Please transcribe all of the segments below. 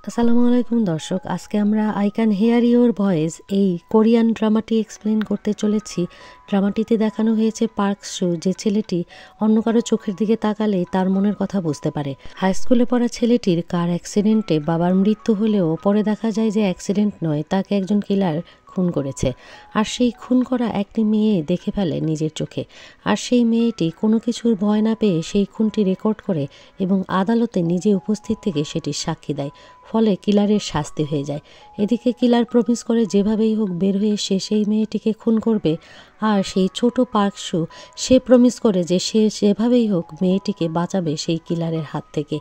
আসসালামু আলাইকুম দর্শক, আজকে আমরা I can hear your voice এই কোরিয়ান ড্রামাটি এক্সপ্লেন করতে চলেছি। ড্রামাটিতে দেখানো হয়েছে পার্ক সু, যে ছেলেটি অন্য কারো চোখের দিকে তাকালেই তার মনের কথা বুঝতে পারে। হাই স্কুলে পড়া ছেলেটির কার অ্যাক্সিডেন্টে বাবার মৃত্যু হলেও পরে দেখা যায় যে অ্যাক্সিডেন্ট নয়, তাকে একজন কিলার খুন করেছে। আর সেই খুন করা একটি মেয়ে দেখে ফেলে নিজের চোখে। আর সেই মেয়েটি কোনো কিছুর ভয় না পেয়ে সেই খুনটি রেকর্ড করে এবং আদালতে নিজে উপস্থিত থেকে সেটির সাক্ষী দেয়। ফলে কিলারের শাস্তি হয়ে যায়। এদিকে কিলার প্রমিস করে যেভাবেই হোক বের হয়ে সে সেই মেয়েটিকে খুন করবে। আর সেই ছোট পার্ক সু, সে প্রমিস করে যে সে যেভাবেই হোক মেয়েটিকে বাঁচাবে সেই কিলারের হাত থেকে।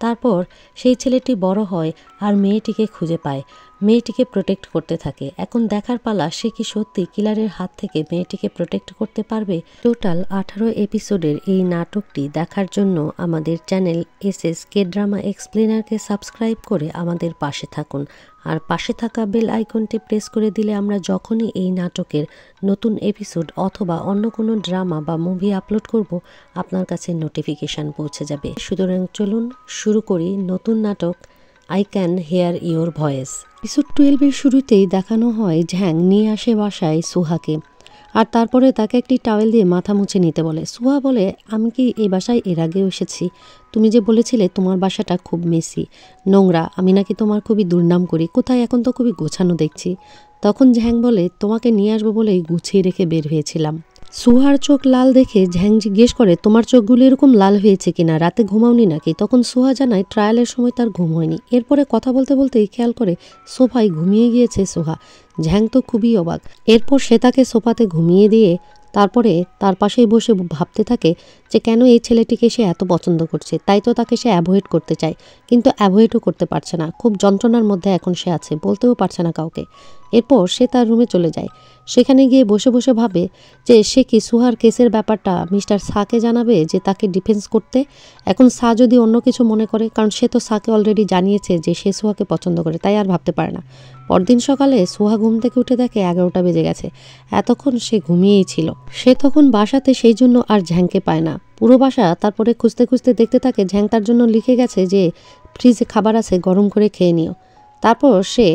তারপর সেই ছেলেটি বড় হয় আর মেয়েটিকে খুঁজে পায়, মেয়েটিকে প্রোটেক্ট করতে থাকে। এখন দেখার পালা সে কি সত্যি কিলারের হাত থেকে মেয়েটিকে প্রোটেক্ট করতে পারবে। টোটাল 18 এপিসোডের এই নাটকটি দেখার জন্য আমাদের চ্যানেল এসএসকে ড্রামা এক্সপ্লেনারকে সাবস্ক্রাইব করে আমাদের পাশে থাকুন। আর পাশে থাকা বেল আইকনটি প্রেস করে দিলে আমরা যখনই এই নাটকের নতুন এপিসোড অথবা অন্য কোনো ড্রামা বা মুভি আপলোড করব আপনার কাছে নোটিফিকেশান পৌঁছে যাবে। সুতরাং চলুন শুরু করি নতুন নাটক I can hear your voice. Episode 12-এর শুরুতেই দেখানো হয় ঝ্যাং নিয়ে আসে বাসায় সুহাকে, আর তারপরে তাকে একটি টাওয়েল দিয়ে মাথা মুছে নিতে বলে। সুহা বলে, আমি কি এই বাসায় এর আগেও এসেছি? তুমি যে বলেছিলে তোমার বাসাটা খুব মেসি, নোংরা, আমি নাকি তোমার খুবই দুর্নাম করি, কোথায় এখন তো খুবই গোছানো দেখছি। তখন ঝ্যাং বলে, তোমাকে নিয়ে আসবো বলেই গুছিয়ে রেখে বের হয়েছিলাম। সুহার চোখ লাল দেখে ঝ্যাং জিজ্ঞেস করে, তোমার চোখগুলো এরকম লাল হয়েছে কিনা, রাতে ঘুমাওনি নাকি? তখন সুহা জানায় ট্রায়ালের সময় তার ঘুম হয়নি। এরপরে কথা বলতে বলতেই খেয়াল করে সোফায় ঘুমিয়ে গিয়েছে সুহা। ঝ্যাং তো খুবই অবাক। এরপর সে তাকে সোফাতে ঘুমিয়ে দিয়ে তারপরে তার পাশেই বসে ভাবতে থাকে যে কেন এই ছেলেটিকে সে এত পছন্দ করছে। তাই তো তাকে সে অ্যাভয়েড করতে চায়, কিন্তু অ্যাভয়েডও করতে পারছে না। খুব যন্ত্রণার মধ্যে এখন সে আছে, বলতেও পারছে না কাউকে। এরপর সে তার রুমে চলে যায়। সেখানে গিয়ে বসে বসে ভাবে যে সে কি সুহার কেসের ব্যাপারটা মিস্টার সাকে জানাবে, যে তাকে ডিফেন্স করতে। এখন সা যদি অন্য কিছু মনে করে, কারণ সে তো সাকে অলরেডি জানিয়েছে যে সে সুহাকে পছন্দ করে, তাই আর ভাবতে পারে না। পরদিন সকালে সুহা ঘুম থেকে উঠে দেখে 11টা বেজে গেছে। এতক্ষণ সে ঘুমিয়েই ছিল। সে তখন বাসাতে, সেই জন্য আর ঝ্যাংকে পায় না। পুরো বাসা তারপরে খুঁজতে খুঁজতে দেখতে থাকে ঝ্যাং তার জন্য লিখে গেছে যে ফ্রিজে খাবার আছে, গরম করে খেয়ে নিও। তারপর সে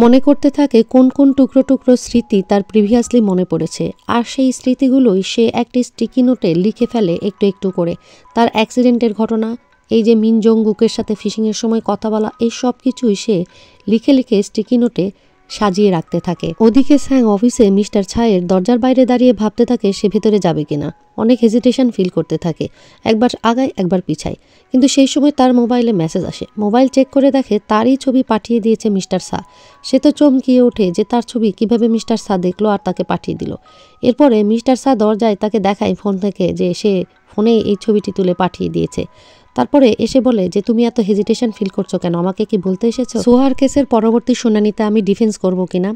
মনে করতে থাকে কোন কোন টুকরো টুকরো স্মৃতি তার প্রিভিয়াসলি মনে পড়েছে। আর সেই স্মৃতিগুলোই সে একটি স্টিকি নোটে লিখে ফেলে একটু একটু করে। তার অ্যাক্সিডেন্টের ঘটনা, এই যে মিন জং-গুকের সাথে ফিশিংয়ের সময় কথা বলা, এই সব কিছুই সে লিখে লিখে স্টিকি নোটে সাজিয়ে রাখতে থাকে। ওদিকে স্যাং অফিসে মিস্টার ছায়ের দরজার বাইরে দাঁড়িয়ে ভাবতে থাকে সে ভেতরে যাবে কিনা। অনেক হেজিটেশন ফিল করতে থাকে, একবার আগায় একবার পিছায়। কিন্তু সেই সময় তার মোবাইলে মেসেজ আসে। মোবাইল চেক করে দেখে তারই ছবি পাঠিয়ে দিয়েছে মিস্টার সা। সে তো চমকিয়ে ওঠে যে তার ছবি কিভাবে মিস্টার সা দেখলো আর তাকে পাঠিয়ে দিল। এরপরে মিস্টার সা দরজায় তাকে দেখায় ফোন থেকে যে সে ফোনে এই ছবিটি তুলে পাঠিয়ে দিয়েছে। তারপরে এসে বলে যে তুমি এত হেজিটেশন ফিল করছো কেন, আমাকে কি বলতে এসেছো? সুহার কেসের পরবর্তী শুনানিতে আমি ডিফেন্স করব কিনা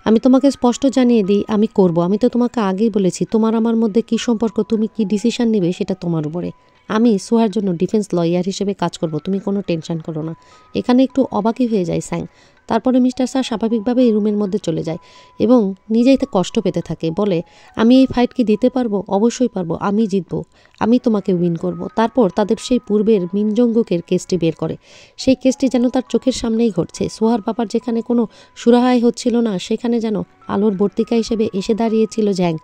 আমি তোমাকে স্পষ্ট জানিয়ে দিই, আমি করব। আমি তো তোমাকে আগেই বলেছি তোমার আমার মধ্যে কি সম্পর্ক, তুমি কি ডিসিশন নেবে সেটা তোমার উপরে। আমি সুহার জন্য ডিফেন্স লয়ার হিসেবে কাজ করব, তুমি কোনো টেনশন করো না। এখানে একটু অবাকই হয়ে যায় স্যাং। তারপরে মিস্টার সা স্বাভাবিকভাবে এই রুমের মধ্যে চলে যায় এবং নিজেই কষ্ট পেতে থাকে। বলে, আমি এই ফাইট কি দিতে পারবো? অবশ্যই পারবো, আমি জিতবো, আমি তোমাকে উইন করব। তারপর তাদের সেই পূর্বের মিন জং-গুকের কেসটি বের করে। সেই কেসটি যেন তার চোখের সামনেই ঘটছে। সোহার বাবার যেখানে কোনো সুরাহাই হচ্ছিল না, সেখানে যেন আলোর বর্তিকা হিসেবে এসে দাঁড়িয়েছিল ঝ্যাং।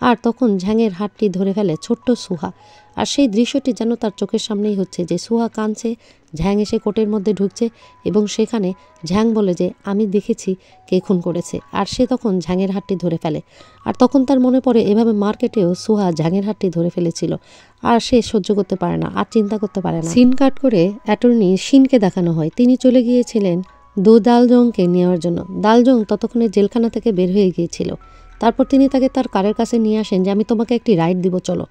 আর তখন ঝ্যাংয়ের হাতটি ধরে ফেলে ছোট্ট সুহা। আর সেই দৃশ্যটি যেন তার চোখের সামনেই হচ্ছে, যে সুহা কাঁদছে, ঝ্যাং এসে কোর্টের মধ্যে ঢুকছে এবং সেখানে ঝ্যাং বলে যে আমি দেখেছি কে খুন করেছে। আর সে তখন ঝ্যাংয়ের হাতটি ধরে ফেলে। আর তখন তার মনে পড়ে এভাবে মার্কেটেও সুহা ঝ্যাংয়ের হাতটি ধরে ফেলেছিল। আর সে সহ্য করতে পারে না, আর চিন্তা করতে পারে না। সিন কাট করে অ্যাটর্নি শিনকে দেখানো হয়। তিনি চলে গিয়েছিলেন দালজংকে নেওয়ার জন্য। দালজং ততক্ষণে জেলখানা থেকে বের হয়ে গিয়েছিল। তারপর তিনি তাকে তার কারের কাছে নিয়ে আসেন যে আমি তোমাকে একটি রাইড দিব, চলো।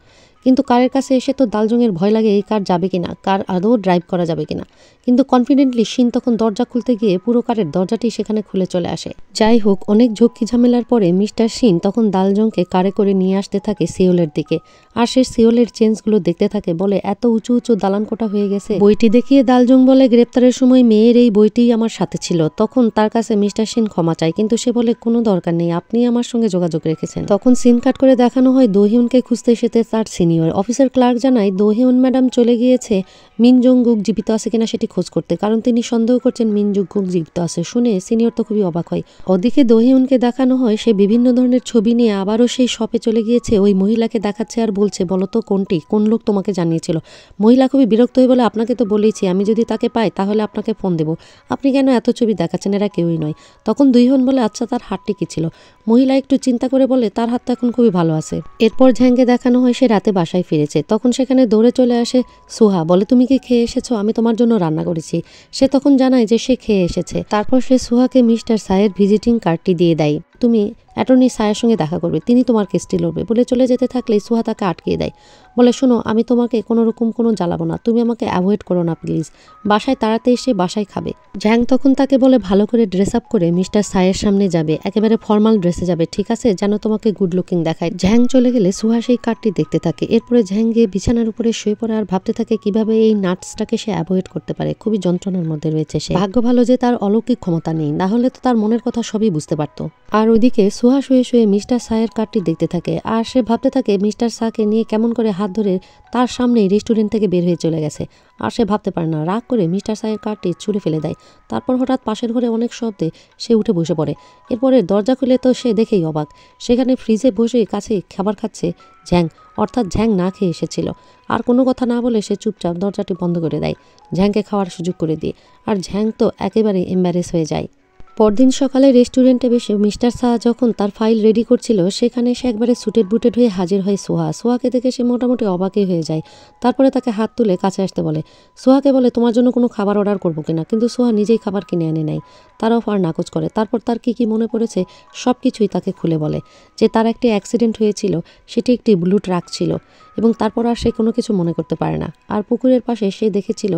কিন্তু কারের কাছে এসে তো দালজংয়ের ভয় লাগে এই কার যাবে কিনা, কার আদৌ ড্রাইভ করা যাবে কিনা। কিন্তু কনফিডেন্টলি শিন তখন দরজা খুলতে গিয়ে পুরো কারের দরজাটি সেখানে খুলে চলে আসে। যাই হোক, অনেক ঝক্কি ঝামেলার পরে মিস্টার শিন তখন দালজংকে কারে করে নিয়ে আসতে থাকে সিওলের দিকে। আর সে সিওলের চেঞ্জগুলো দেখতে থাকে। বলে, এত উঁচু উঁচু দালান কোটা হয়ে গেছে। বইটি দেখিয়ে দালজং বলে, গ্রেপ্তারের সময় মেয়ের এই বইটিই আমার সাথে ছিল। তখন তার কাছে মিস্টার শিন ক্ষমা চায়, কিন্তু সে বলে কোনো দরকার নেই, আপনি আমার সঙ্গে যোগাযোগ রেখেছেন। তখন সিন কাট করে দেখানো হয় দোহিউনকে খুঁজতে এসেতে তার সিন সিনিয়র। অফিসের ক্লার্ক জানায় দোহেউন ম্যাডাম চলে গিয়েছে মিন জংগুক জীবিত আছে কিনা সেটি খোঁজ করতে, কারণ তিনি সন্দেহ করছেন মিন জংগুক জীবিত আছে। শুনে সিনিয়র তো খুবই অবাক হয়। ওদিকে দোহেউনকে দেখানো হয় সে বিভিন্ন ধরনের ছবি নিয়ে আবারও সেই শপে চলে গিয়েছে, ওই মহিলাকে দেখাচ্ছে আর বলছে বলতো কোনটি, কোন লোক তোমাকে জানিয়েছিল। মহিলা খুবই বিরক্ত হয়ে বলে আপনাকে তো বলেইছি আমি যদি তাকে পাই তাহলে আপনাকে ফোন দেবো, আপনি কেন এত ছবি দেখাচ্ছেন, এরা কেউই নয়। তখন দোহেউন বলে আচ্ছা তার হাতটি কি ছিল। মহিলা একটু চিন্তা করে বলে তার হাত তো এখন খুবই ভালো আছে। এরপর ঝ্যাংকে দেখানো হয় সে রাতে বাসায় ফিরেছে। তখন সেখানে দৌড়ে চলে আসে সুহা, বলে তুমি কি খেয়ে এসেছো, আমি তোমার জন্য রান্না করেছি। সে তখন জানায় যে সে খেয়ে এসেছে। তারপর সে সুহাকে মিস্টার সায়ের ভিজিটিং কার্ডটি দিয়ে দেয়, তুমি অ্যাটর্নি সায়ের সঙ্গে দেখা করবে, তিনি তোমার কেসটি লড়বে। বলে চলে যেতে থাকলে সুহা তাকে আটকিয়ে দেয়, বলে শোনো আমি তোমাকে কোনো রকম কোনো জ্বালাবো না, তুমি আমাকে অ্যাভয়েড করো না প্লিজ, বাসায় তাড়াতে এসে বাসায় খাবে। ঝ্যাং তখন তাকে বলে ভালো করে ড্রেস আপ করে মিস্টার সায়ের সামনে যাবে, একেবারে ফর্মাল ড্রেসে যাবে, ঠিক আছে, যেন তোমাকে গুড লুকিং দেখায়। ঝ্যাং চলে গেলে সুহা সেই কার্ডটি দেখতে থাকে। এরপরে ঝ্যাং গিয়ে বিছানার উপরে শুয়ে পড়ে আর ভাবতে থাকে কিভাবে এই নাটসটাকে সে অ্যাভয়েড করতে পারে। খুবই যন্ত্রণার মধ্যে রয়েছে সে। ভাগ্য ভালো যে তার অলৌকিক ক্ষমতা নেই, না হলে তো তার মনের কথা সবই বুঝতে পারতো। আর ওইদিকে সুহা শুয়ে শুয়ে মিস্টার সায়ের কার্ডটি দেখতে থাকে আর সে ভাবতে থাকে মিস্টার সাকে নিয়ে কেমন করে হাত ধরে তার সামনেই রেস্টুরেন্ট থেকে বের হয়ে চলে গেছে। আর সে ভাবতে পারে না, রাগ করে মিস্টার সায়ের কার্ডটি ছুঁড়ে ফেলে দেয়। তারপর হঠাৎ পাশের ঘরে অনেক শব্দে সে উঠে বসে পড়ে। এরপরে দরজা খুলে তো সে দেখেই অবাক, সেখানে ফ্রিজে বসে কাছে খাবার খাচ্ছে ঝ্যাং, অর্থাৎ ঝ্যাং না খেয়ে এসেছিল। আর কোনো কথা না বলে সে চুপচাপ দরজাটি বন্ধ করে দেয়, ঝ্যাংকে খাওয়ার সুযোগ করে দিয়ে। আর ঝ্যাং তো একেবারে এম্বারেস হয়ে যায়। পরদিন সকালে রেস্টুরেন্টে বসে মিস্টার শাহ যখন তার ফাইল রেডি করছিল সেখানে সে একবারে সুটেড বুটেড হয়ে হাজির হয় সোহা। সোহাকে দেখে সে মোটামুটি অবাকই হয়ে যায়। তারপরে তাকে হাত তুলে কাছে আসতে বলে। সোহাকে বলে তোমার জন্য কোনো খাবার অর্ডার করবো কিনা, কিন্তু সোহা নিজেই খাবার কিনে আনে নাই। তার অফার নাকচ করে। তারপর তার কি কি মনে পড়েছে সব কিছুই তাকে খুলে বলে, যে তার একটি অ্যাক্সিডেন্ট হয়েছিল, সেটি একটি ব্লু ট্রাক ছিল, এবং তারপর আর সে কোনো কিছু মনে করতে পারে না। আর পুকুরের পাশে সে দেখেছিল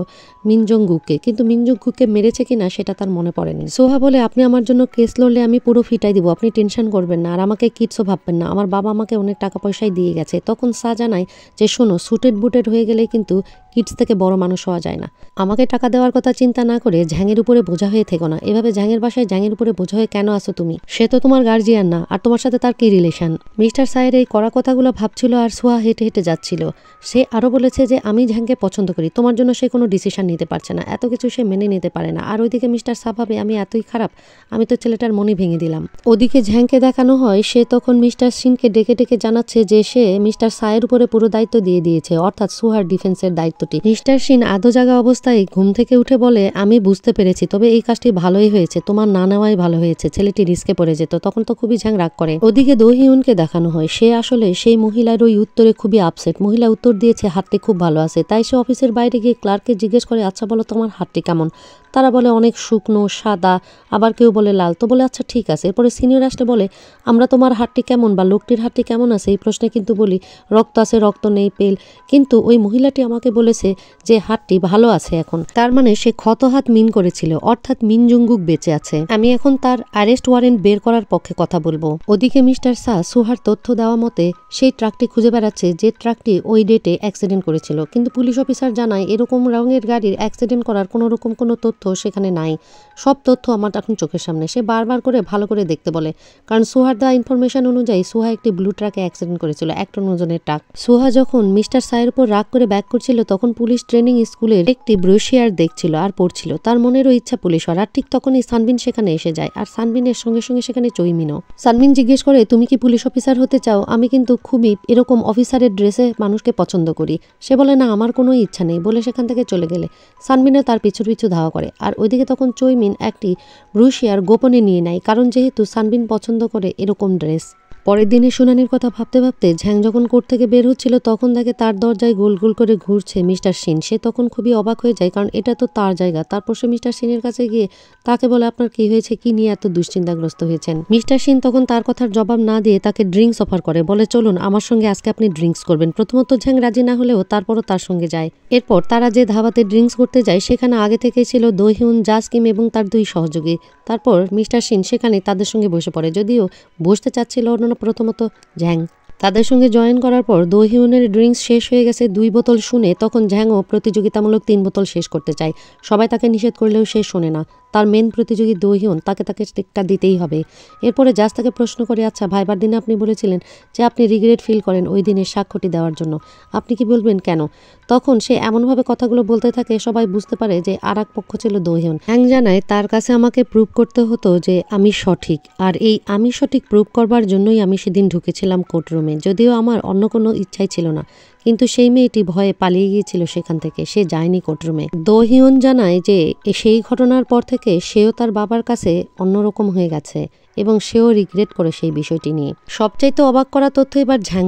মিন জংগুককে, কিন্তু মিন জংগুককে মেরেছে কিনা সেটা তার মনে পড়েনি। সোহা বলে আপনি আমার জন্য কেস লড়লে আমি পুরো ফিটাই দিব, আপনি টেনশন করবেন না, আর আমাকে কিচ্ছু ভাববেন না, আমার বাবা আমাকে অনেক টাকা পয়সাই দিয়ে গেছে। তখন সা জানায় যে শোনো, সুটেড বুটেড হয়ে গেলেই কিন্তু কিডস থেকে বড় মানুষ হওয়া যায় না, আমাকে টাকা দেওয়ার কথা চিন্তা না করে ঝ্যাংয়ের উপরে বোঝা হয়ে থেকো না। এভাবে ঝ্যাংয়ের বাসায় ঝ্যাংয়ের উপরে বোঝা হয়ে কেন আসো তুমি, সে তো তোমার গার্জিয়ান না, আর তোমার সাথে তার কি রিলেশন। মিস্টার সায়ের এই কড়া কথাগুলো ভাবছিল আর সোহা হেঁটে হেঁটে যাচ্ছিল। সে আরও বলেছে যে আমি ঝ্যাংকে পছন্দ করি, তোমার জন্য সে কোনো ডিসিশন নিতে পারছে না, এত কিছু সে মেনে নিতে পারে না। আর ওইদিকে মিস্টার সা ভাবে আমি এতই খারাপ, আমি তো ছেলেটার মনে ভেঙে দিলাম। ওদিকে ঝ্যাংকে দেখানো হয় সে তখন মিস্টার সিনকে ডেকে ডেকে জানাচ্ছে যে সে মিস্টার সায়ের উপরে পুরো দায়িত্ব দিয়ে দিয়েছে, অর্থাৎ সুহার ডিফেন্সের দায়িত্বটি। মিস্টার সিন আধো জাগা অবস্থায় ঘুম থেকে উঠে বলে আমি বুঝতে পেরেছি, তবে এই কাজটি ভালোই হয়েছে, তোমার না নেওয়াই ভালো হয়েছে, ছেলেটি রিস্কে পড়ে যেত। তখন তো খুবই ঝ্যাং রাগ করে। ওদিকে দোহিউনকে দেখানো হয় সে আসলে সেই মহিলার ওই উত্তরে খুবই আপসেট। মহিলা উত্তর দিয়েছে হাতটি খুব ভালো আছে, তাই সে অফিসের বাইরে গিয়ে ক্লার্ককে জিজ্ঞেস করে আচ্ছা বলো তোমার হাতটি কেমন। তারা বলে অনেক শুকনো সাদা, আবার কেউ বলে লাল। তো বলে আচ্ছা ঠিক আছে। এরপরে সিনিয়র আসলে বলে আমরা তোমার হাতটি কেমন বা লোকটির হাতটি কেমন আছে এই প্রশ্নে কিন্তু বলি রক্ত আছে, রক্ত নেই, পেল। কিন্তু ওই মহিলাটি আমাকে বলেছে যে হাতটি ভালো আছে এখন, তার মানে সে ক্ষত হাত মিন করেছিল, অর্থাৎ মিন জংগুক বেঁচে আছে। আমি এখন তার অ্যারেস্ট ওয়ারেন্ট বের করার পক্ষে কথা বলবো। ওদিকে মিস্টার সা সুহার তথ্য দেওয়া মতে সেই ট্রাকটি খুঁজে বেড়াচ্ছে যে ট্রাকটি ওই ডেটে অ্যাক্সিডেন্ট করেছিল, কিন্তু পুলিশ অফিসার জানায় এরকম রঙের গাড়ির অ্যাক্সিডেন্ট করার কোনো রকম কোনো তথ্য সেখানে নাই। সব তথ্য আমার এখন চোখের সামনে। সে বারবার করে ভালো করে দেখতে বলে, কারণ সুহার দেওয়া ইনফরমেশন অনুযায়ী সুহা একটি ব্লু ট্রাকে অ্যাক্সিডেন্ট করেছিল, 1 টন ওজনের ট্রাক। সুহা যখন মিস্টার সায়ের উপর রাগ করে ব্যাক করছিল তখন পুলিশ ট্রেনিং স্কুলের একটি ব্রোশিয়ার দেখছিল আর পড়ছিল। তার মনেরও ইচ্ছা পুলিশ হওয়ার। আর ঠিক তখনই সানবিন সেখানে এসে যায়, আর সানবিনের সঙ্গে সঙ্গে সেখানে চৈমিনও। সানবিন জিজ্ঞেস করে তুমি কি পুলিশ অফিসার হতে চাও, আমি কিন্তু খুবই এরকম অফিসারের ড্রেসে মানুষকে পছন্দ করি। সে বলে না আমার কোনো ইচ্ছা নেই, বলে সেখান থেকে চলে গেলে সানবিনও তার পিছু পিছু ধাওয়া করে। আর ওইদিকে তখন চৈমিন একটি ব্রুশিয়ার গোপনে নিয়ে নেয়, কারণ যেহেতু সানবিন পছন্দ করে এরকম ড্রেস। পরের দিনে শুনানির কথা ভাবতে ভাবতে ঝ্যাং যখন কোর্ট থেকে বের হচ্ছিল তখন তাকে তার দরজায় গোল গোল করে ঘুরছে মিস্টার সিন। সে তখন খুবই অবাক হয়ে যায়, কারণ এটা তো তার জায়গা। তারপর সে মিস্টার সিনের কাছে গিয়ে তাকে বলে আপনার কি হয়েছে, কি নিয়ে এত দুশ্চিন্তাগ্রস্ত হয়েছেন। মিস্টার সিন তখন তার কথার জবাব না দিয়ে তাকে ড্রিঙ্কস অফার করে, বলে চলুন আমার সঙ্গে আজকে আপনি ড্রিঙ্কস করবেন। প্রথমত ঝ্যাং রাজি না হলেও তারপরও তার সঙ্গে যায়। এরপর তারা যে ধাবাতে ড্রিঙ্কস করতে যায় সেখানে আগে থেকেই ছিল দোহিউন, জাসকিম এবং তার 2 সহযোগী। তারপর মিস্টার সিন সেখানে তাদের সঙ্গে বসে পড়ে, যদিও বসতে চাচ্ছিল অন্য প্রথমত ঝ্যাং। তাদের সঙ্গে জয়েন করার পর দোহিউনের ড্রিঙ্কস শেষ হয়ে গেছে 2 বোতল শুনে তখন ঝ্যাংও প্রতিযোগিতামূলক 3 বোতল শেষ করতে চায়। সবাই তাকে নিষেধ করলেও সে শোনে না। তার মেন প্রতিযোগী দোহিউন, তাকে তাকে টেক্কা দিতেই হবে। এরপরে জাজ তাকে প্রশ্ন করে, আচ্ছা ভাইবার দিনে আপনি বলেছিলেন যে আপনি রিগ্রেট ফিল করেন ওই দিনের সাক্ষ্যটি দেওয়ার জন্য, আপনি কি বলবেন কেন? তখন সে এমনভাবে কথাগুলো বলতে থাকে সবাই বুঝতে পারে যে আর এক পক্ষ ছিল দোহিউন। ঝ্যাং জানায় তার কাছে আমাকে প্রুভ করতে হতো যে আমি সঠিক, আর এই আমি সঠিক প্রুভ করবার জন্যই আমি সেদিন ঢুকেছিলাম কোর্টরুমে, যদিও আমার অন্য কোনো ইচ্ছাই ছিল না। কিন্তু সেই মেয়েটি ভয়ে পালিয়ে গিয়েছিল সেখান থেকে, সে যায়নি কোর্টরুমে। দোহিউন জানায় যে সেই ঘটনার পর থেকে সেও তার বাবার কাছে অন্যরকম হয়ে গেছে এবং সেও রিগ্রেট করে সেই বিষয়টি নিয়ে। সবচাইতে অবাক করা তথ্য এবার ঝ্যাং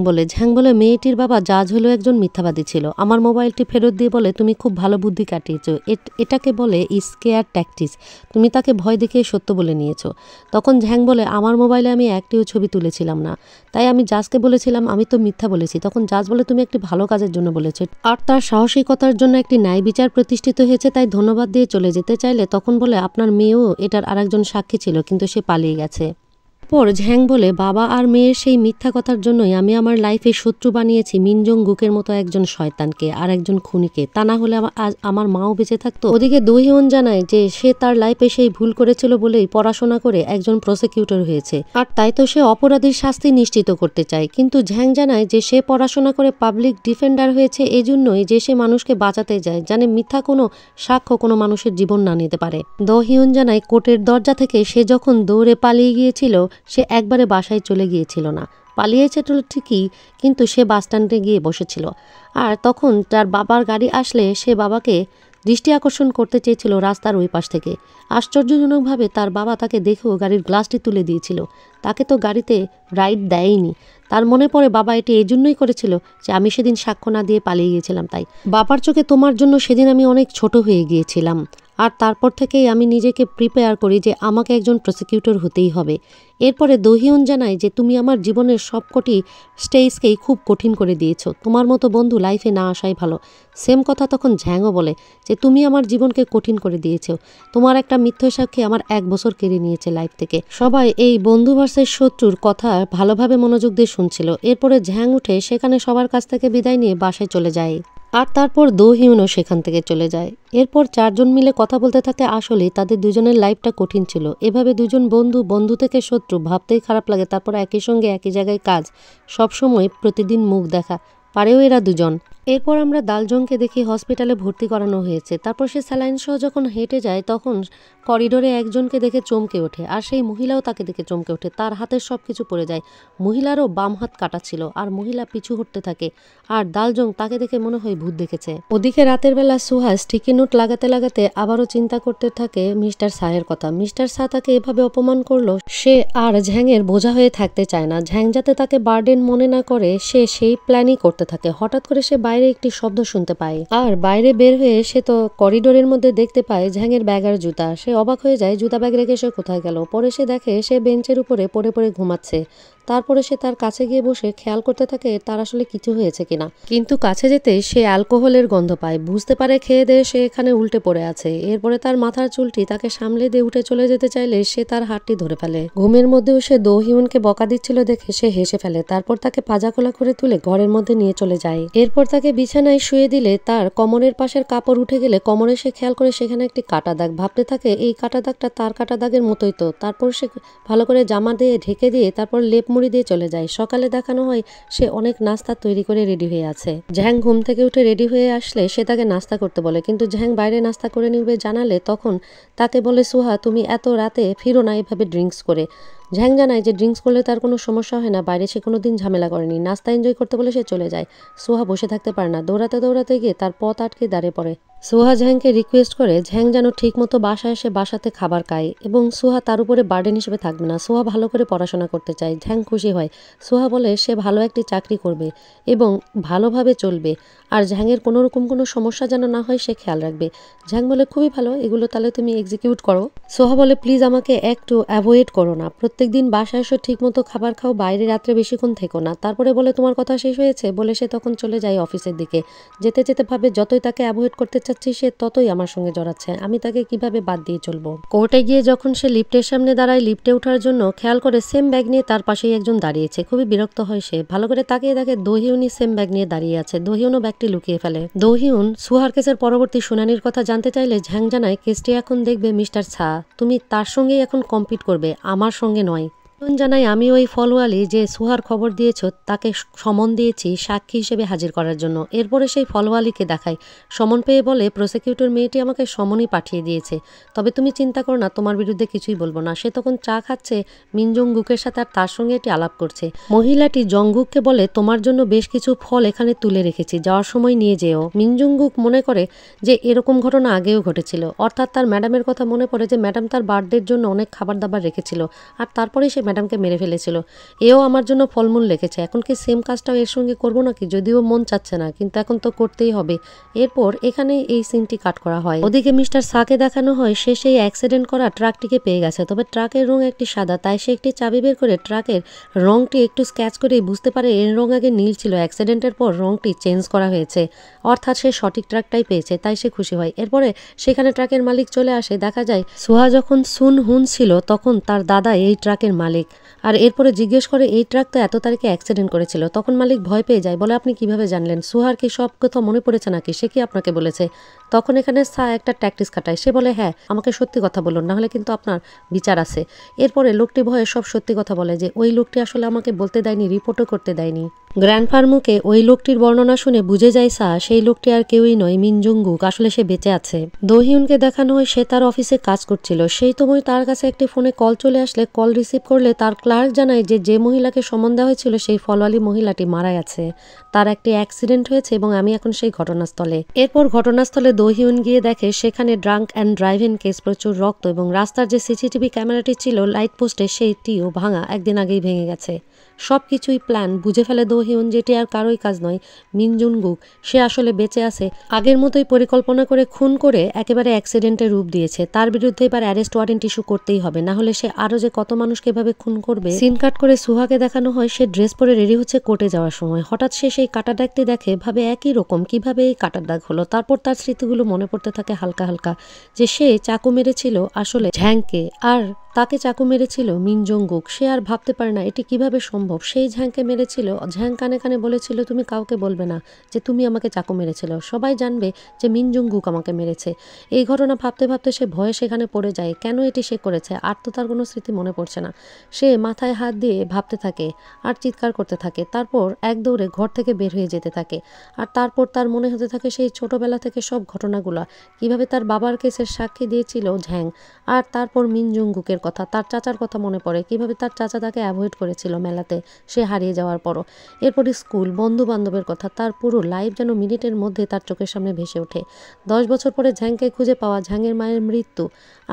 বলে মেয়েটির বাবা জাজ হলো একজন মিথ্যাবাদী ছিল। আমার মোবাইলটি ফেরত দিয়ে বলে, তুমি খুব ভালো বুদ্ধি কাটিয়েছো, এটাকে বলে স্কেয়ার ট্যাকটিক্স, তুমি তাকে ভয় দেখিয়ে সত্য বলে নিয়েছো। তখন ঝ্যাং বলে, আমার মোবাইলে আমি একটিও ছবি তুলেছিলাম না, তাই আমি জাজকে বলেছিলাম আমি তো মিথ্যা বলেছি। তখন জাজ বলে, তুমি একটি ভালো কাজের জন্য বলেছো, আর তার সাহসিকতার জন্য একটি ন্যায় বিচার প্রতিষ্ঠিত হয়েছে, তাই ধন্যবাদ দিয়ে চলে যেতে চাইলে তখন বলে, আপনার মেয়েও এটার আরেকজন সাক্ষী ছিল, কিন্তু সে পালিয়ে গেছে। পর ঝ্যাং বলে, বাবা আর মেয়ের সেই মিথ্যা কথার জন্যই আমি আমার লাইফে শত্রু বানিয়েছি মিনজং গুকের মতো একজন শয়তানকে আর একজন খুনিকে, তা না হলে আজ আমার মাও বেঁচে থাকতো। ওদিকে দোহিউন জানায় যে সে তার লাইফে সেই ভুল করেছিল বলেই পড়াশোনা করে একজন প্রসিকিউটর হয়েছে, আর তাই তো সে অপরাধীর শাস্তি নিশ্চিত করতে চায়। কিন্তু ঝ্যাং জানায় যে সে পড়াশোনা করে পাবলিক ডিফেন্ডার হয়েছে এজন্যই যে সে মানুষকে বাঁচাতে যায়, জানে মিথ্যা কোনো সাক্ষ্য কোনো মানুষের জীবন না নিতে পারে। দোহিউন জানায় কোর্টের দরজা থেকে সে যখন দৌড়ে পালিয়ে গিয়েছিল সে একবারে বাসায় চলে গিয়েছিল না, পালিয়েছে তো ঠিকই, কিন্তু সে বাসস্ট্যান্ডে গিয়ে বসেছিল। আর তখন তার বাবার গাড়ি আসলে সে বাবাকে দৃষ্টি আকর্ষণ করতে চেয়েছিল রাস্তার ওই পাশ থেকে। আশ্চর্যজনকভাবে তার বাবা তাকে দেখেও গাড়ির গ্লাসটি তুলে দিয়েছিল, তাকে তো গাড়িতে রাইড দেয়নি। তার মনে পড়ে বাবা এটি এই জন্যই করেছিল যে আমি সেদিন সাক্ষ্য না দিয়ে পালিয়ে গিয়েছিলাম, তাই বাবার চোখে তোমার জন্য সেদিন আমি অনেক ছোট হয়ে গিয়েছিলাম। আর তারপর থেকেই আমি নিজেকে প্রিপেয়ার করি যে আমাকে একজন প্রসিকিউটর হতেই হবে। এরপরে দোহিউন জানায় যে তুমি আমার জীবনের সবকটি স্টেজকেই খুব কঠিন করে দিয়েছো, তোমার মতো বন্ধু লাইফে না আসাই ভালো। সেম কথা তখন ঝ্যাংও বলে যে তুমি আমার জীবনকে কঠিন করে দিয়েছো, তোমার একটা মিথ্যা সাক্ষী আমার 1 বছর কেড়ে নিয়েছে লাইফ থেকে। সবাই এই বন্ধু ভার্সেস শত্রুর কথা ভালোভাবে মনোযোগ দিয়ে শুনছিল। এরপরে ঝ্যাং উঠে সেখানে সবার কাছ থেকে বিদায় নিয়ে বাসায় চলে যায়, আর তারপর দোহিউনও সেখান থেকে চলে যায়। এরপর 4 জন মিলে কথা বলতে থাকে। আসলে তাদের দুজনের লাইফটা কঠিন ছিল, এভাবে দুজন বন্ধু থেকে শত্রু ভাবতেই খারাপ লাগে। তারপর একই সঙ্গে একই জায়গায় কাজ, সবসময় প্রতিদিন মুখ দেখা পারেও এরা দুজন। এরপর আমরা দালজংকে দেখি হসপিটালে ভর্তি করানো হয়েছে। তারপর সে স্যালাইন সহ যখন হেঁটে যায় তখন করিডোরে একজনকে দেখে চমকে ওঠে, আর সেই মহিলাও তাকে দেখে চমকে ওঠে। তার হাতের সব কিছু পড়ে যায়, মহিলারও বাম হাত কাটা ছিল, আর মহিলা পিছু হটতে থাকে, আর দালজং তাকে দেখে মনে হয় ভূত দেখেছে। ওদিকে রাতের বেলা সুহাস স্টিকি নোট লাগাতে লাগাতে আবারও চিন্তা করতে থাকে মিস্টার সাহের কথা। মিস্টার শাহ তাকে এভাবে অপমান করলো, সে আর ঝ্যাংয়ের বোঝা হয়ে থাকতে চায় না। ঝ্যাং যাতে তাকে বার্ডেন মনে না করে সে সেই প্ল্যানই করতে থাকে। হঠাৎ করে সে বাইরে একটি শব্দ শুনতে পায়, আর বাইরে বের হয়ে সে তো করিডোরের মধ্যে দেখতে পায় ঝ্যাংয়ের ব্যাগ আর জুতা। সে অবাক হয়ে যায়, জুতা ব্যাগ রেখে সে কোথায় গেল। পরে সে দেখে সে বেঞ্চের উপরে পড়ে পড়ে ঘুমাচ্ছে। তারপরে সে তার কাছে গিয়ে বসে খেয়াল করতে থাকে তার আসলে কিছু হয়েছে কিনা, কিন্তু কাছে যেতে সে অ্যালকোহলের গন্ধ পায়, বুঝতে পারে খেয়ে দিয়ে সে এখানে উল্টে পড়ে আছে। এরপরে তার মাথার চুলটি তাকে সামলে দিয়ে উঠে চলে যেতে চাইলে সে তার হাতটি ধরে ফেলে। ঘুমের মধ্যেও সে দোহিউনকে বকা দিচ্ছিল দেখে সে হেসে ফেলে। তারপর তাকে পাজাখোলা করে তুলে ঘরের মধ্যে নিয়ে চলে যায়। এরপর তাকে বিছানায় শুয়ে দিলে তার কোমরের পাশের কাপড় উঠে গেলে কোমরে সে খেয়াল করে সেখানে একটি কাটা দাগ। ভাবতে থাকে এই কাটা দাগটা তার কাটা দাগের মতোই তো। তারপর সে ভালো করে জামা দিয়ে ঢেকে দিয়ে তারপর লেপ মুড়ি দিয়ে চলে যায়। সকালে দেখানো হয় সে অনেক নাস্তা তৈরি করে রেডি হয়ে আছে। ঝ্যাং ঘুম থেকে উঠে রেডি হয়ে আসলে সে তাকে নাস্তা করতে বলে, কিন্তু ঝ্যাং বাইরে নাস্তা করে নিবে জানালে তখন তাকে বলে, সুহা তুমি এত রাতে ফিরো না এভাবে ড্রিঙ্কস করে। ঝ্যাং জানায় যে ড্রিঙ্কস করলে তার কোনো সমস্যা হয় না, বাইরে সে কোনো দিন ঝামেলা করেনি। নাস্তা এনজয় করতে বলে সে চলে যায়। সুহা বসে থাকতে পারে না, দৌড়াতে দৌড়াতে গিয়ে তার পথ আটকে দাঁড়িয়ে পড়ে। সুহা ঝ্যাংকে রিকোয়েস্ট করে ঝ্যাং যেন ঠিক মতো বাসায় এসে বাসাতে খাবার খায় এবং সুহা তার উপরে বার্ডেন হিসেবে থাকবে না। সুহা ভালো করে পড়াশোনা করতে চায়। ঝ্যাং খুশি হয়। সুহা বলে সে ভালো একটি চাকরি করবে এবং ভালোভাবে চলবে, আর ঝ্যাংয়ের কোনো রকম কোনো সমস্যা যেন না হয় সে খেয়াল রাখবে। ঝ্যাং বলে খুবই ভালো, এগুলো তাহলে তুমি এক্সিকিউট করো। সুহা বলে প্লিজ আমাকে একটু অ্যাভয়েড করো না, প্রত্যেকদিন বাসায় এসে ঠিক মতো খাবার খাও, বাইরে রাত্রে বেশিক্ষণ থেকো না। তারপরে বলে তোমার কথা শেষ হয়েছে বলে সে তখন চলে যায় অফিসের দিকে। যেতে যেতে ভাবে যতই তাকে অ্যাভয়েড করতে চাচ্ছি সে ততই আমার সঙ্গে জড়াচ্ছে, আমি তাকে কিভাবে বাদ দিয়ে চলবো। কোর্টে গিয়ে যখন সে লিফটের সামনে দাঁড়ায় লিফটে ওঠার জন্য, খেয়াল করে সেম ব্যাগ নিয়ে তার পাশেই একজন দাঁড়িয়েছে। খুবই বিরক্ত হয় সে, ভালো করে তাকিয়ে দেখে দোহিউনই সেম ব্যাগ নিয়ে দাঁড়িয়ে আছে। দোহিউনও ব্যাগটি লুকিয়ে ফেলে। দোহিউন সুহার কেসের পরবর্তী শুনানির কথা জানতে চাইলে ঝ্যাং জানায় কেসটি এখন দেখবে মিস্টার ছা, তুমি তার সঙ্গেই এখন কম্পিট করবে, আমার সঙ্গে নয়। জানাই আমি ওই ফলওয়ালি যে সুহার খবর দিয়েছ তাকে সমন দিয়েছি সাক্ষী হিসেবে হাজির করার জন্য। এরপরে সেই ফলওয়ালিকে দেখায়, সমন পেয়ে বলে প্রসিকিউটর মেয়েটি আমাকে সমনই পাঠিয়ে দিয়েছে, তবে তুমি চিন্তা করো না, তোমার বিরুদ্ধে কিছুই বলবো না। সে তখন চা খাচ্ছে মিনজুংগুকের সাথে আর তার সঙ্গে এটি আলাপ করছে। মহিলাটি জংগুককে বলে তোমার জন্য বেশ কিছু ফল এখানে তুলে রেখেছি, যাওয়ার সময় নিয়ে যেও। মিনজুংগুক মনে করে যে এরকম ঘটনা আগেও ঘটেছিল, অর্থাৎ তার ম্যাডামের কথা মনে পড়ে যে ম্যাডাম তার বার্থডের জন্য অনেক খাবার দাবার রেখেছিল আর তারপরে সে ম্যাডামকে মেরে ফেলেছিল। এও আমার জন্য ফলমূল রেখেছে, এখন কি সেম কাজটাও এর সঙ্গে করবো নাকি, যদিও মন চাচ্ছে না কিন্তু এখন তো করতেই হবে। এরপর এখানে এই সিনটি কাট করা হয়। ওদিকে মিস্টার সাকে দেখানো হয় সে সেই অ্যাক্সিডেন্ট করা ট্রাকটিকে পেয়ে গেছে, তবে ট্রাকের রং একটি সাদা, তাই সে একটি চাবি বের করে ট্রাকের রংটি একটু স্ক্যাচ করেই বুঝতে পারে এর রং আগে নীল ছিল, অ্যাক্সিডেন্টের পর রংটি চেঞ্জ করা হয়েছে, অর্থাৎ সে সঠিক ট্রাকটাই পেয়েছে, তাই সে খুশি হয়। এরপরে সেখানে ট্রাকের মালিক চলে আসে, দেখা যায় সুহা যখন সুন হুন ছিল তখন তার দাদা এই ট্রাকের মালিক। আর এরপরে জিজ্ঞেস করে এই ট্রাক তো এত তারিখে অ্যাক্সিডেন্ট করেছিল। তখন মালিক ভয় পেয়ে যায়, বলে আপনি কিভাবে জানলেন, সুহার কি সব কথা মনে পড়েছে নাকি, সে কি আপনাকে বলেছে? তখন এখানে সা একটা ট্যাকটিস কাটায়, সে বলে হ্যাঁ আমাকে সত্যি কথা বলুন, নাহলে কিন্তু আপনার বিচার আছে। এরপরে লোকটি ভয়ে সব সত্যি কথা বলে যে ওই লোকটি আসলে আমাকে বলতে দেয়নি, রিপোর্টও করতে দেয়নি। গ্র্যান্ডফার মুখে ওই লোকটির বর্ণনা শুনে বুঝে যায় সা সেই লোকটি আর কেউই নয়, মিনজুংগুক, আসলে সে বেঁচে আছে। দোহিউনকে দেখানো হয় সে তার অফিসে কাজ করছিল, সেই সময় তার কাছে একটি ফোনে কল চলে আসলে কল রিসিভ করলে তার ক্লার্ক জানায় যে যে মহিলাকে সমন দেওয়া হয়েছিল সেই ফলওয়ালি মহিলাটি মারা গেছে, তার একটি অ্যাক্সিডেন্ট হয়েছে এবং আমি এখন সেই ঘটনাস্থলে। এরপর ঘটনাস্থলে দোহিউন গিয়ে দেখে সেখানে ড্রাঙ্ক অ্যান্ড ড্রাইভিং কেস, প্রচুর রক্ত এবং রাস্তার যে সিসিটিভি ক্যামেরাটি ছিল লাইট পোস্টে সেইটিও ভাঙা, একদিন আগেই ভেঙে গেছে। সব কিছুই প্ল্যান। বুঝে ফেলে দোহিউন যেটি আর কারোই কাজ নয়, মিনজুনগুক সে আসলে বেঁচে আছে, আগের মতোই পরিকল্পনা করে খুন করে একেবারে অ্যাক্সিডেন্টের রূপ দিয়েছে। তার বিরুদ্ধে এবার অ্যারেস্ট ওয়ারেন্ট ইস্যু করতেই হবে, না হলে সে আরও যে কত মানুষকে এভাবে খুন করবে। সিন কাট করে সুহাকে দেখানো হয় সে ড্রেস পরে রেডি হচ্ছে কোর্টে যাওয়ার সময়। হঠাৎ সে সেই কাটা দাগটি দেখে, ভাবে একই রকম, কিভাবে এই কাটার দাগ হলো। তারপর তার স্মৃতিগুলো মনে পড়তে থাকে হালকা হালকা, যে সে চাকু মেরেছিল আসলে ঝ্যাংকে আর তাকে চাকু মেরেছিল মিনজুংগুক। সে আর ভাবতে পারে না এটি কিভাবে সম্ভব, সেই ঝ্যাংকে মেরেছিল। ঝ্যাং কানে কানে বলেছিল তুমি কাউকে বলবে না যে তুমি আমাকে চাকু মেরেছিল, সবাই জানবে যে মিনজুংগুক আমাকে মেরেছে। এই ঘটনা ভাবতে ভাবতে সে ভয়ে সেখানে পড়ে যায়, কেন এটি সে করেছে, আর তো তার কোনো স্মৃতি মনে পড়ছে না। সে মাথায় হাত দিয়ে ভাবতে থাকে আর চিৎকার করতে থাকে, তারপর এক দৌড়ে ঘর থেকে বের হয়ে যেতে থাকে। আর তারপর তার মনে হতে থাকে সেই ছোটবেলা থেকে সব ঘটনাগুলো, কিভাবে তার বাবার কেসের সাক্ষী দিয়েছিল ঝ্যাং, আর তারপর মিনজুংগুকের কথা, তার চাচার কথা মনে পড়ে, কিভাবে তার চাচা তাকে অ্যাভয়েড করেছিল মেলাতে সে হারিয়ে যাওয়ার পরও। এরপরে স্কুল, বন্ধু বান্ধবের কথা, তার পুরো লাইফ যেন মিনিটের মধ্যে তার চোখের সামনে ভেসে ওঠে। 10 বছর পরে ঝ্যাংকে খুঁজে পাওয়া, ঝ্যাংয়ের মায়ের মৃত্যু,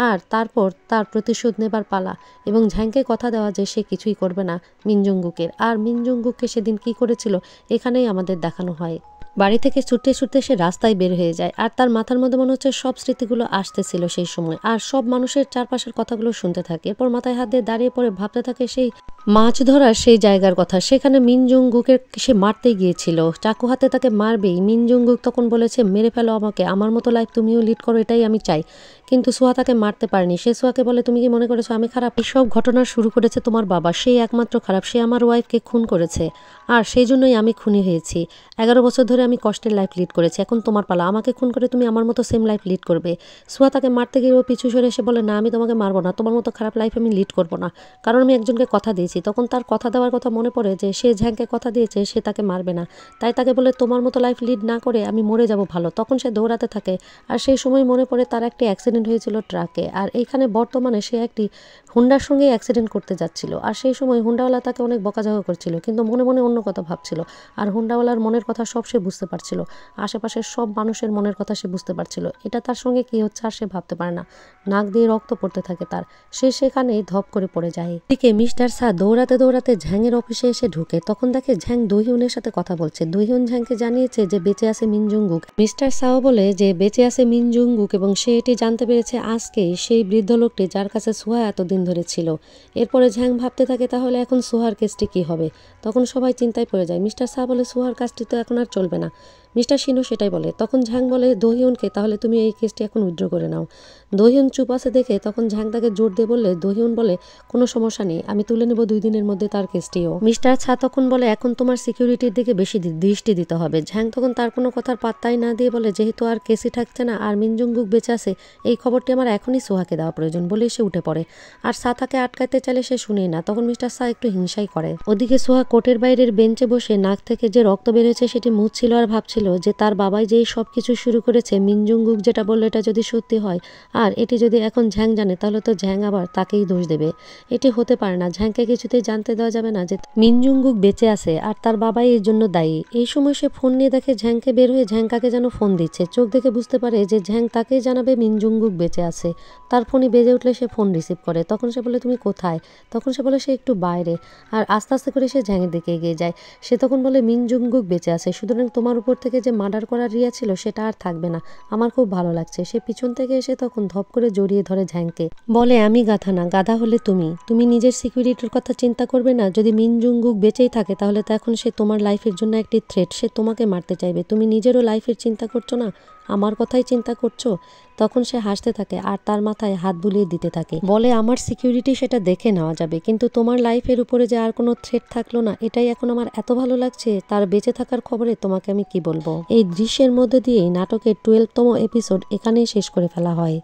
আর তারপর তার প্রতিশোধ নেবার পালা, এবং ঝ্যাংকে কথা দেওয়া যে সে কিছুই করবে না মিনজুংগুকের। আর মিনজুংগুককে সেদিন কি করেছিল এখানেই আমাদের দেখানো হয়। বাড়ি থেকে ছুটতে ছুটতে সে রাস্তায় বের হয়ে যায়, আর তার মাথার মধ্যে মনে হচ্ছে সব স্মৃতিগুলো আসতেছিল সেই সময়, আর সব মানুষের চারপাশের কথাগুলো শুনতে থাকে। এরপর মাথায় হাত দিয়ে দাঁড়িয়ে পড়ে ভাবতে থাকে সেই মাছ ধরার সেই জায়গার কথা, সেখানে মিনজুংগুকের সে মারতে গিয়েছিল, চাকু হাতে তাকে মারবেই। মিনজুংগুক তখন বলেছে মেরে ফেলো আমাকে, আমার মতো লাইফ তুমিও লিড করো, এটাই আমি চাই। কিন্তু সুহা তাকে মারতে পারেনি। সে সুহাকে বলে তুমি কি মনে করেছো আমি খারাপ? এইসব ঘটনা শুরু করেছে তোমার বাবা, সেই একমাত্র খারাপ, সে আমার ওয়াইফকে খুন করেছে আর সেই জন্যই আমি খুনি হয়েছি। 11 বছর ধরে আমি কষ্টের লাইফ লিড করেছি, এখন তোমার পালা, আমাকে খুন করে তুমি আমার মতো সেম লাইফ লিড করবে। সুহা তাকে মারতে গিয়ে ও পিছু সরে এসে বলে না আমি তোমাকে মারবো না, তোমার মতো খারাপ লাইফ আমি লিড করবো না, কারণ আমি একজনকে কথা দিয়েছি। তখন তার কথা দেওয়ার কথা মনে পড়ে যে সে ঝ্যাংকে কথা দিয়েছে সে তাকে মারবে না, তাই তাকে বলে তোমার মতো লাইফ লিড না করে আমি মরে যাব ভালো। তখন সে দৌড়াতে থাকে, আর সেই সময় মনে পড়ে তার একটি অ্যাক্সিডেন্ট হয়েছিল ট্রাকে, আর এইখানে বর্তমানে সে একটি হুন্ডার সঙ্গে অ্যাক্সিডেন্ট করতে যাচ্ছিল, আর সেই সময় হুন্ডাওয়ালা তাকে অনেক বকাঝকা করছিল, কিন্তু মনে মনে অন্য কথা ভাবছিল, আর হুন্ডাওয়ালার মনের কথা সব সে বুঝতে পারছিল, আশেপাশের সব মানুষের মনের কথা সে বুঝতে পারছিল। এটা তার সঙ্গে কি হচ্ছে আর সে ভাবতে পারে না, নাক দিয়ে রক্ত পড়তে থাকে তার, সে সেখানেই ধপ করে পড়ে যায়। এদিকে মিস্টার সা দৌড়াতে দৌড়াতে ঝ্যাংয়ের অফিসে এসে ঢুকে, তখন দেখে ঝ্যাং দোহিউনের সাথে কথা বলছে। দোহিউন ঝ্যাংকে জানিয়েছে যে বেঁচে আছে মিনজুংগুক। মিস্টার সাও বলে যে বেঁচে আছে মিনজুংগুক এবং সে এটি জানতে পেরেছে আজকে সেই বৃদ্ধ লোকটি যার কাছে সুহা এতদিন ধরে ছিল। এরপরে ঝ্যাং ভাবতে থাকে তাহলে এখন সুহার কেসটি কি হবে। তখন সবাই চিন্তায় পড়ে যায়। মিস্টার সা বলে সুহার কাজটি তো এখন আর চলবে না। মিস্টার শিনু সেটাই বলে। তখন ঝ্যাং বলে দোহিউনকে, তাহলে তুমি এই কেসটি এখন উইথড্র করে নাও। দোহিউন চুপ আছে দেখে তখন ঝ্যাং তাকে জোর দিয়ে বললে দোহিউন বলে কোনো সমস্যা নেই, আমি তুলে নেব 2 দিনের মধ্যে তার কেসটিও। মিস্টার ছা তখন বলে এখন তোমার সিকিউরিটির দিকে বেশি দৃষ্টি দিতে হবে। ঝ্যাং তখন তার কোনো কথার পাত্তাই না দিয়ে বলে যেহেতু আর কেসই থাকছে না আর মিনজুংগুক বেঁচে আছে, এই খবরটি আমার এখনই সোহাকে দেওয়া প্রয়োজন বলে সে উঠে পড়ে। আর সা তাকে আটকাতে চাইলে সে শুনেই না। তখন মিস্টার সা একটু হিংসাই করে। ওদিকে সোহা কোর্টের বাইরের বেঞ্চে বসে নাক থেকে যে রক্ত বেরিয়েছে সেটি মুছছিল আর ভাবছিল যে তার বাবাই যেই সব কিছু শুরু করেছে, মিনজুংগুক যেটা বললো এটা যদি সত্যি হয় আর এটি যদি এখন ঝ্যাং জানে তাহলে তো ঝ্যাং আবার তাকেই দোষ দেবে। এটি হতে পারে না, ঝ্যাংকে কিছুতেই জানতে দেওয়া যাবে না যে মিনজুংগুক বেঁচে আছে আর তার বাবাই এর জন্য দায়ী। এই সময় সে ফোন নিয়ে দেখে ঝ্যাংকে বের হয়ে ঝ্যাংকাকে যেন ফোন দিচ্ছে। চোখ দেখে বুঝতে পারে যে ঝ্যাং তাকেই জানাবে মিনজুংগুক বেঁচে আছে। তার ফোনই বেজে উঠলে সে ফোন রিসিভ করে। তখন সে বলে তুমি কোথায়? তখন সে বলে সে একটু বাইরে। আর আস্তে আস্তে করে সে ঝ্যাংয়ের দিকে এগিয়ে যায়। সে তখন বলে মিনজুংগুক বেঁচে আছে, সুতরাং তোমার উপর থেকে যে মার্ডার করার রিয়া ছিল সেটা আর থাকবে না, আমার খুব ভালো লাগছে। সে পিছন থেকে এসে তখন ধপ করে জড়িয়ে ধরে ঝ্যাংকে, বলে আমি গাধা না, গাধা হলে তুমি নিজের সিকিউরিটির কথা চিন্তা করবে না? যদি মিনজুংগুক বেঁচেই থাকে তাহলে তো এখন সে তোমার লাইফের জন্য একটি থ্রেট, সে তোমাকে মারতে চাইবে। তুমি নিজেরও লাইফের চিন্তা করছো না, আমার কথাই চিন্তা করছো? তখন সে হাসতে থাকে আর তার মাথায় হাত বুলিয়ে দিতে থাকে, বলে আমার সিকিউরিটি সেটা দেখে নেওয়া যাবে, কিন্তু তোমার লাইফের উপরে যে আর কোনো থ্রেট থাকলো না এটাই এখন আমার এত ভালো লাগছে। তার বেঁচে থাকার খবরে তোমাকে আমি কি বলবো। এই দৃশ্যের মধ্যে দিয়েই নাটকের 12তম এপিসোড এখানেই শেষ করে ফেলা হয়।